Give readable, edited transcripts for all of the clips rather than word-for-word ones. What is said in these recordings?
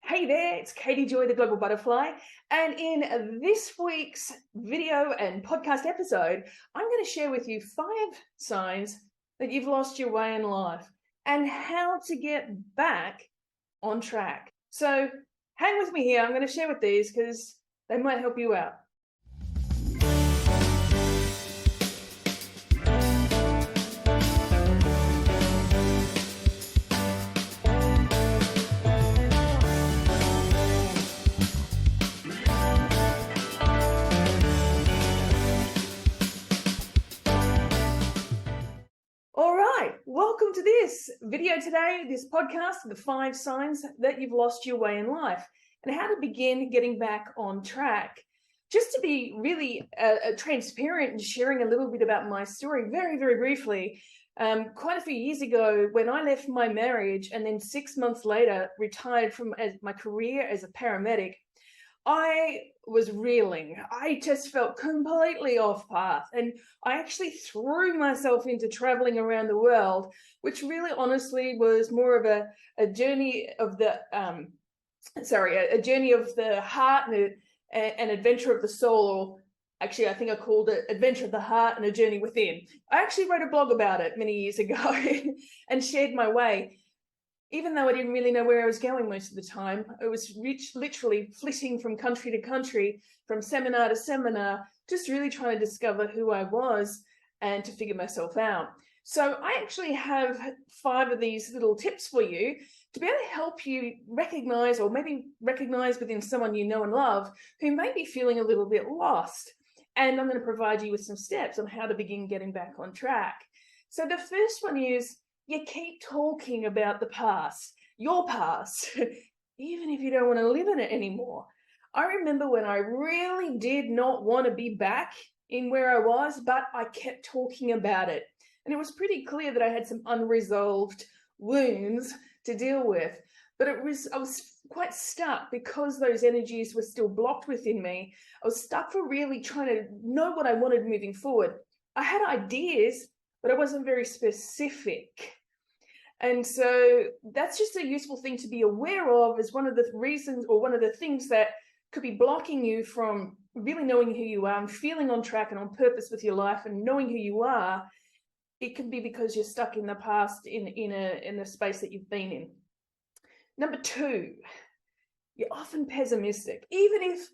Hey there, it's Katie Joy, the Global Butterfly. And in this week's video and podcast episode, I'm going to share with you 5 signs that you've lost your way in life and how to get back on track. So hang with me here. I'm going to share with these because they might help you out. Welcome to this video today, this podcast, the 5 signs that you've lost your way in life and how to begin getting back on track. Just to be really transparent and sharing a little bit about my story very, very briefly, quite a few years ago when I left my marriage and then 6 months later retired from my career as a paramedic, I was reeling. I just felt completely off path. And I actually threw myself into traveling around the world, which really honestly was more of a journey of the, a journey of the heart and an adventure of the soul. Or actually, I think I called it Adventure of the Heart and a Journey Within. I actually wrote a blog about it many years ago and shared my way. Even though I didn't really know where I was going most of the time, I was literally flitting from country to country, from seminar to seminar, just really trying to discover who I was and to figure myself out. So I actually have 5 of these little tips for you to be able to help you recognize, or maybe recognize within someone you know and love who may be feeling a little bit lost. And I'm going to provide you with some steps on how to begin getting back on track. So the first one is, you keep talking about the past, your past, even if you don't want to live in it anymore. I remember when I really did not want to be back in where I was, but I kept talking about it. And it was pretty clear that I had some unresolved wounds to deal with. But I was quite stuck because those energies were still blocked within me. I was stuck for really trying to know what I wanted moving forward. I had ideas, but I wasn't very specific. And so that's just a useful thing to be aware of as one of the reasons, or one of the things that could be blocking you from really knowing who you are and feeling on track and on purpose with your life and knowing who you are. It can be because you're stuck in the past in a space that you've been in. Number 2, you're often pessimistic, even if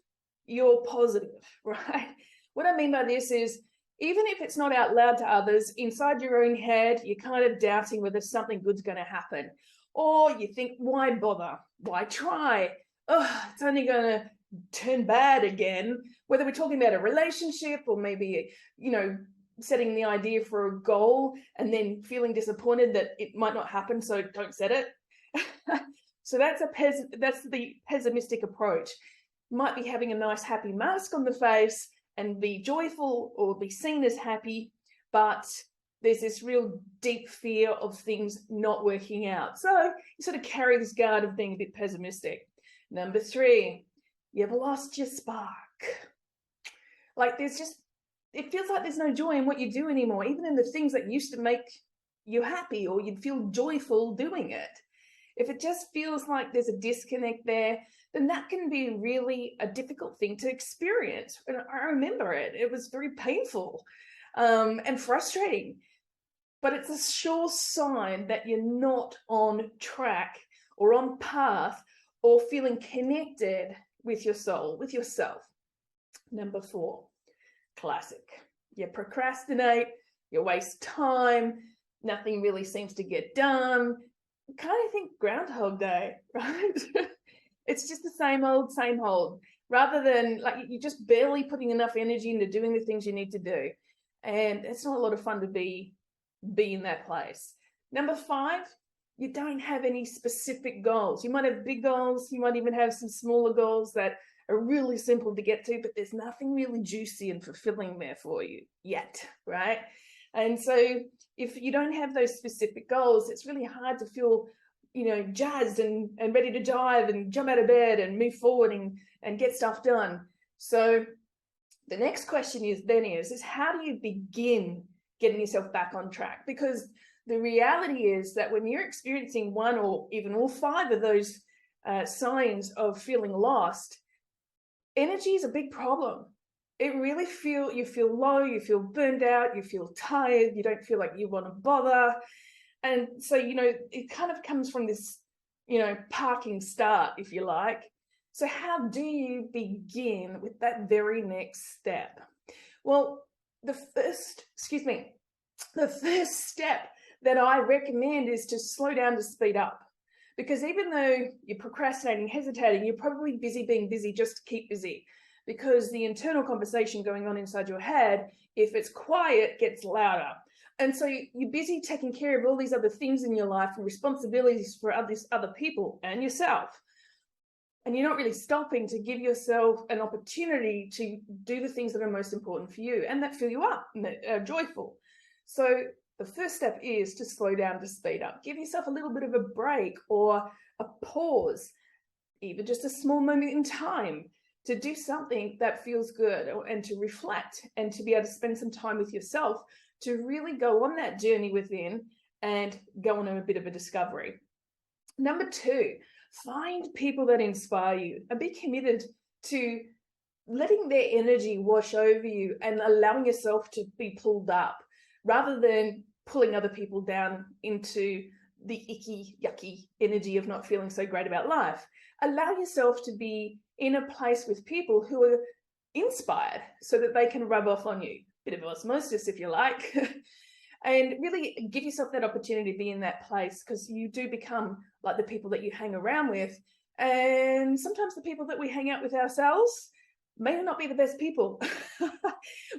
you're positive, right? What I mean by this is, even if it's not out loud to others, inside your own head, you're kind of doubting whether something good's going to happen. Or you think, why bother? Why try? Oh, it's only going to turn bad again. Whether we're talking about a relationship or maybe, setting the idea for a goal and then feeling disappointed that it might not happen, so don't set it. So that's the pessimistic approach. You might be having a nice happy mask on the face and be joyful or be seen as happy, but there's this real deep fear of things not working out. So you sort of carry this guard of being a bit pessimistic. Number 3, you've lost your spark. Like it feels like there's no joy in what you do anymore, even in the things that used to make you happy or you'd feel joyful doing it. If it just feels like there's a disconnect there, then that can be really a difficult thing to experience. And I remember it was very painful and frustrating, but it's a sure sign that you're not on track or on path or feeling connected with your soul, with yourself. Number 4, classic. You procrastinate, you waste time, nothing really seems to get done. Kind of think Groundhog Day, right? It's just the same old, rather than like you're just barely putting enough energy into doing the things you need to do. And it's not a lot of fun to be in that place. Number 5, you don't have any specific goals. You might have big goals. You might even have some smaller goals that are really simple to get to, but there's nothing really juicy and fulfilling there for you yet, right? And so if you don't have those specific goals, it's really hard to feel, jazzed and ready to dive and jump out of bed and move forward and get stuff done. So the next question is how do you begin getting yourself back on track? Because the reality is that when you're experiencing one or even all 5 of those signs of feeling lost, energy is a big problem. It really you feel low, you feel burned out, you feel tired, you don't feel like you want to bother. And so, it kind of comes from this, parking start, if you like. So how do you begin with that very next step? Well, the first step that I recommend is to slow down to speed up. Because even though you're procrastinating, hesitating, you're probably busy being busy just to keep busy. Because the internal conversation going on inside your head, if it's quiet, gets louder. And so you're busy taking care of all these other things in your life and responsibilities for other people and yourself. And you're not really stopping to give yourself an opportunity to do the things that are most important for you and that fill you up and that are joyful. So the first step is to slow down to speed up. Give yourself a little bit of a break or a pause, even just a small moment in time to do something that feels good and to reflect and to be able to spend some time with yourself to really go on that journey within and go on a bit of a discovery. Number 2, find people that inspire you and be committed to letting their energy wash over you and allowing yourself to be pulled up rather than pulling other people down into the icky, yucky energy of not feeling so great about life. Allow yourself to be in a place with people who are inspired so that they can rub off on you. Bit of osmosis, if you like. And really give yourself that opportunity to be in that place, because you do become like the people that you hang around with. And sometimes the people that we hang out with ourselves may not be the best people.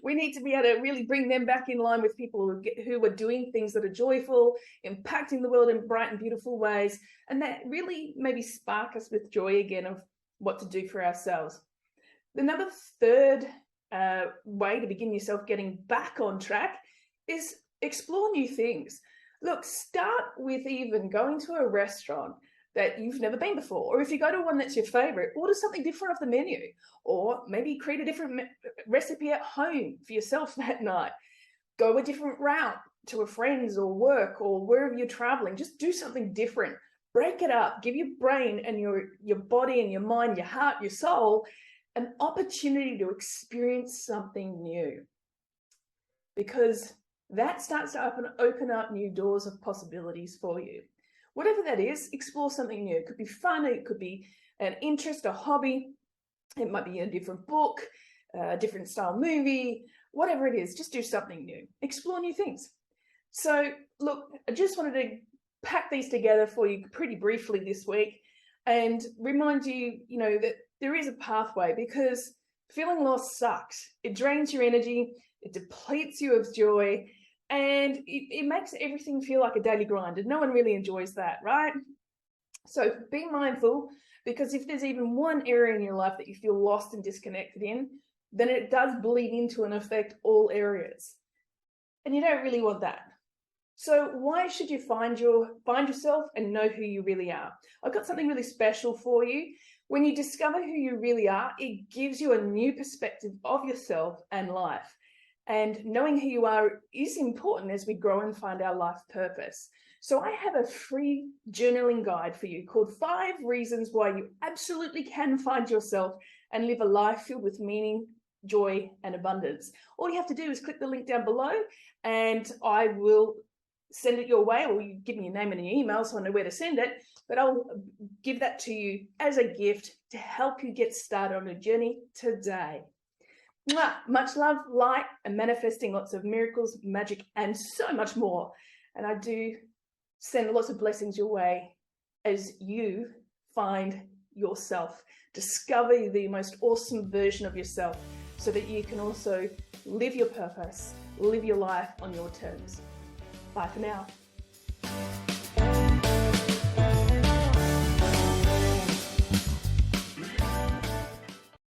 We need to be able to really bring them back in line with people who are doing things that are joyful, impacting the world in bright and beautiful ways, and that really maybe spark us with joy again of what to do for ourselves. The number 3rd way to begin yourself getting back on track is explore new things. Look, start with even going to a restaurant that you've never been before, or if you go to one that's your favorite, order something different off the menu, or maybe create a different recipe at home for yourself that night. Go a different route to a friend's or work or wherever you're traveling. Just do something different. Break it up. Give your brain and your body and your mind, your heart, your soul an opportunity to experience something new, because that starts to open up new doors of possibilities for you. Whatever that is, explore something new. It could be fun, it could be an interest, a hobby, it might be a different book, a different style movie, whatever it is, just do something new. Explore new things. So look, I just wanted to pack these together for you pretty briefly this week and remind you, that there is a pathway, because feeling lost sucks. It drains your energy, it depletes you of joy, and it makes everything feel like a daily grind, and no one really enjoys that, right? So be mindful, because if there's even one area in your life that you feel lost and disconnected in, then it does bleed into and affect all areas. And you don't really want that. So why should you find yourself and know who you really are? I've got something really special for you. When you discover who you really are, it gives you a new perspective of yourself and life. And knowing who you are is important as we grow and find our life purpose. So I have a free journaling guide for you called 5 Reasons Why You Absolutely Can Find Yourself and Live a Life Filled with Meaning, Joy, and Abundance. All you have to do is click the link down below and I will send it your way, or you give me your name and your email so I know where to send it, but I'll give that to you as a gift to help you get started on a journey today. Mwah! Much love, light, and manifesting lots of miracles, magic, and so much more. And I do send lots of blessings your way as you find yourself. Discover the most awesome version of yourself so that you can also live your purpose, live your life on your terms. Bye for now.